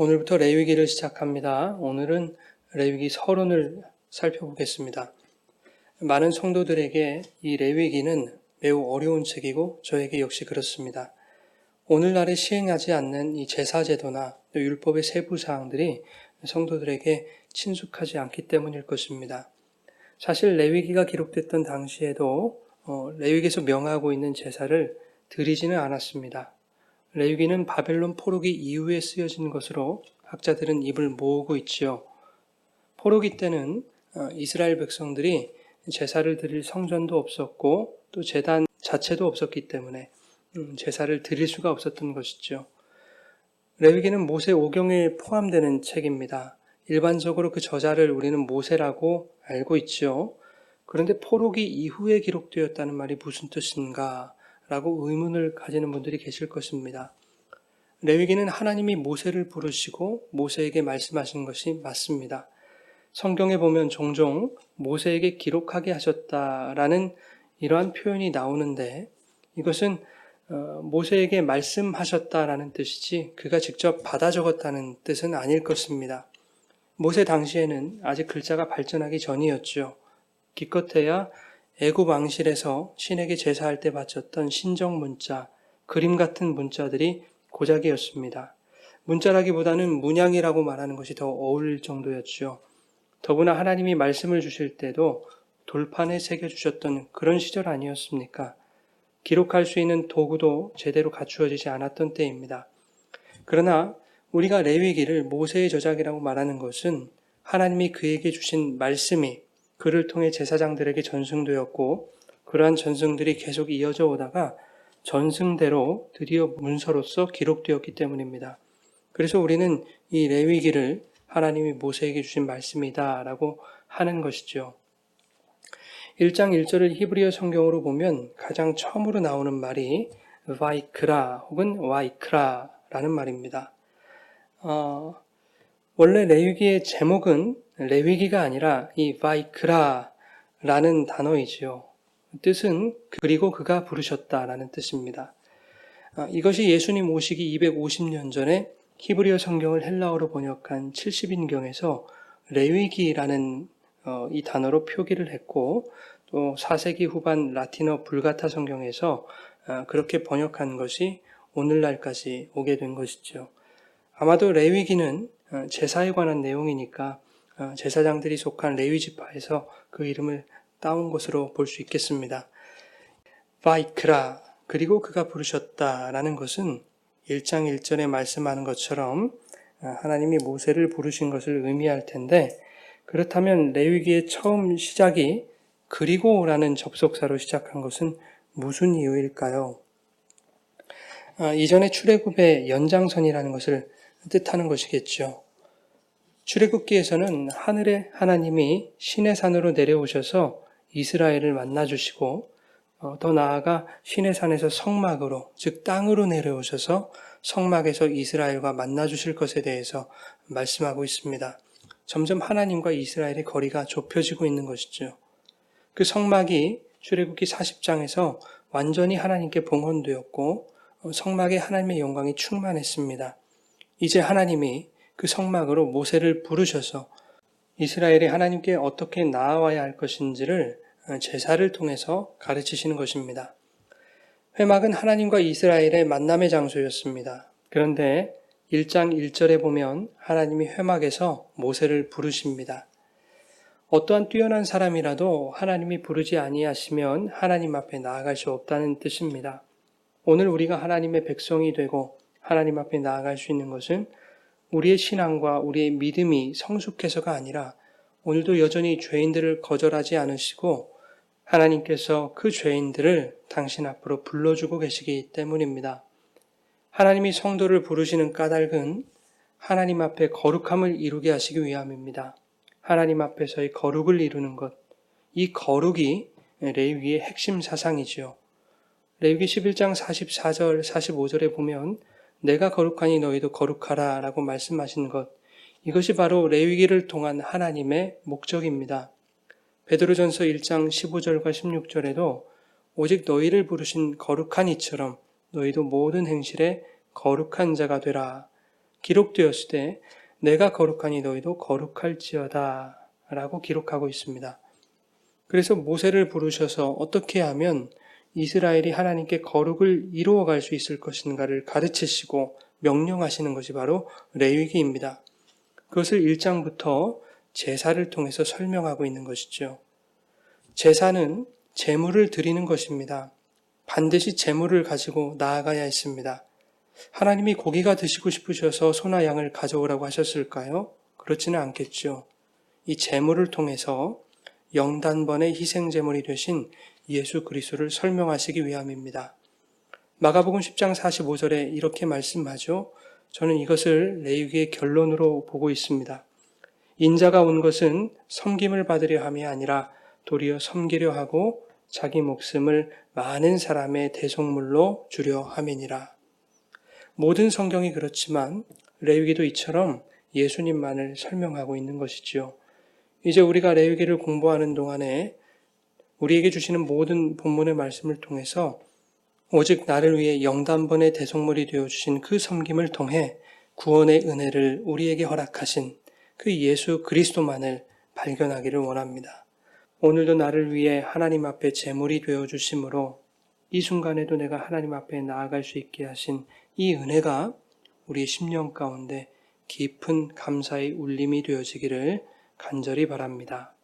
오늘부터 레위기를 시작합니다. 오늘은 레위기 서론을 살펴보겠습니다. 많은 성도들에게 이 레위기는 매우 어려운 책이고 저에게 역시 그렇습니다. 오늘날에 시행하지 않는 이 제사제도나 율법의 세부 사항들이 성도들에게 친숙하지 않기 때문일 것입니다. 사실 레위기가 기록됐던 당시에도 레위기에서 명하고 있는 제사를 드리지는 않았습니다. 레위기는 바벨론 포로기 이후에 쓰여진 것으로 학자들은 입을 모으고 있지요. 포로기 때는 이스라엘 백성들이 제사를 드릴 성전도 없었고 또 제단 자체도 없었기 때문에 제사를 드릴 수가 없었던 것이죠. 레위기는 모세 오경에 포함되는 책입니다. 일반적으로 그 저자를 우리는 모세라고 알고 있지요. 그런데 포로기 이후에 기록되었다는 말이 무슨 뜻인가? 라고 의문을 가지는 분들이 계실 것입니다. 레위기는 하나님이 모세를 부르시고 모세에게 말씀하신 것이 맞습니다. 성경에 보면 종종 모세에게 기록하게 하셨다라는 이러한 표현이 나오는데 이것은 모세에게 말씀하셨다라는 뜻이지 그가 직접 받아 적었다는 뜻은 아닐 것입니다. 모세 당시에는 아직 글자가 발전하기 전이었죠. 기껏해야 애굽 왕실에서 신에게 제사할 때 바쳤던 신정 문자, 그림 같은 문자들이 고작이었습니다. 문자라기보다는 문양이라고 말하는 것이 더 어울릴 정도였죠. 더구나 하나님이 말씀을 주실 때도 돌판에 새겨주셨던 그런 시절 아니었습니까? 기록할 수 있는 도구도 제대로 갖추어지지 않았던 때입니다. 그러나 우리가 레위기를 모세의 저작이라고 말하는 것은 하나님이 그에게 주신 말씀이 그를 통해 제사장들에게 전승되었고 그러한 전승들이 계속 이어져 오다가 전승대로 드디어 문서로서 기록되었기 때문입니다. 그래서 우리는 이 레위기를 하나님이 모세에게 주신 말씀이다라고 하는 것이죠. 1장 1절을 히브리어 성경으로 보면 가장 처음으로 나오는 말이 바이크라 혹은 와이크라라는 말입니다. 원래 레위기의 제목은 레위기가 아니라 이 바이크라라는 단어이지요. 뜻은 그리고 그가 부르셨다라는 뜻입니다. 이것이 예수님 오시기 250년 전에 히브리어 성경을 헬라어로 번역한 70인경에서 레위기라는 이 단어로 표기를 했고 또 4세기 후반 라틴어 불가타 성경에서 그렇게 번역한 것이 오늘날까지 오게 된 것이죠. 아마도 레위기는 제사에 관한 내용이니까 제사장들이 속한 레위 지파에서 그 이름을 따온 것으로 볼 수 있겠습니다. 바이크라 그리고 그가 부르셨다라는 것은 1장 1절에 말씀하는 것처럼 하나님이 모세를 부르신 것을 의미할 텐데 그렇다면 레위기의 처음 시작이 그리고라는 접속사로 시작한 것은 무슨 이유일까요? 이전에 출애굽의 연장선이라는 것을 뜻하는 것이겠죠. 출애굽기에서는 하늘의 하나님이 시내산으로 내려오셔서 이스라엘을 만나주시고 더 나아가 시내산에서 성막으로 즉 땅으로 내려오셔서 성막에서 이스라엘과 만나주실 것에 대해서 말씀하고 있습니다. 점점 하나님과 이스라엘의 거리가 좁혀지고 있는 것이죠. 그 성막이 출애굽기 40장에서 완전히 하나님께 봉헌되었고 성막에 하나님의 영광이 충만했습니다. 이제 하나님이 그 성막으로 모세를 부르셔서 이스라엘이 하나님께 어떻게 나아와야 할 것인지를 제사를 통해서 가르치시는 것입니다. 회막은 하나님과 이스라엘의 만남의 장소였습니다. 그런데 1장 1절에 보면 하나님이 회막에서 모세를 부르십니다. 어떠한 뛰어난 사람이라도 하나님이 부르지 아니하시면 하나님 앞에 나아갈 수 없다는 뜻입니다. 오늘 우리가 하나님의 백성이 되고 하나님 앞에 나아갈 수 있는 것은 우리의 신앙과 우리의 믿음이 성숙해서가 아니라 오늘도 여전히 죄인들을 거절하지 않으시고 하나님께서 그 죄인들을 당신 앞으로 불러주고 계시기 때문입니다. 하나님이 성도를 부르시는 까닭은 하나님 앞에 거룩함을 이루게 하시기 위함입니다. 하나님 앞에서의 거룩을 이루는 것, 이 거룩이 레위기의 핵심 사상이지요. 레위기 11장 44절, 45절에 보면 내가 거룩하니 너희도 거룩하라 라고 말씀하신 것, 이것이 바로 레위기를 통한 하나님의 목적입니다. 베드로전서 1장 15절과 16절에도 오직 너희를 부르신 거룩한 이처럼 너희도 모든 행실에 거룩한 자가 되라. 기록되었을 때 내가 거룩하니 너희도 거룩할지어다 라고 기록하고 있습니다. 그래서 모세를 부르셔서 어떻게 하면 이스라엘이 하나님께 거룩을 이루어갈 수 있을 것인가를 가르치시고 명령하시는 것이 바로 레위기입니다. 그것을 1장부터 제사를 통해서 설명하고 있는 것이죠. 제사는 제물을 드리는 것입니다. 반드시 제물을 가지고 나아가야 했습니다. 하나님이 고기가 드시고 싶으셔서 소나 양을 가져오라고 하셨을까요? 그렇지는 않겠죠. 이 제물을 통해서 영단번의 희생제물이 되신 예수 그리스도를 설명하시기 위함입니다. 마가복음 10장 45절에 이렇게 말씀하죠. 저는 이것을 레위기의 결론으로 보고 있습니다. 인자가 온 것은 섬김을 받으려 함이 아니라 도리어 섬기려 하고 자기 목숨을 많은 사람의 대속물로 주려 함이니라. 모든 성경이 그렇지만 레위기도 이처럼 예수님만을 설명하고 있는 것이지요. 이제 우리가 레위기를 공부하는 동안에 우리에게 주시는 모든 본문의 말씀을 통해서 오직 나를 위해 영단번의 대속물이 되어주신 그 섬김을 통해 구원의 은혜를 우리에게 허락하신 그 예수 그리스도만을 발견하기를 원합니다. 오늘도 나를 위해 하나님 앞에 제물이 되어주심으로 이 순간에도 내가 하나님 앞에 나아갈 수 있게 하신 이 은혜가 우리의 심령 가운데 깊은 감사의 울림이 되어지기를 간절히 바랍니다.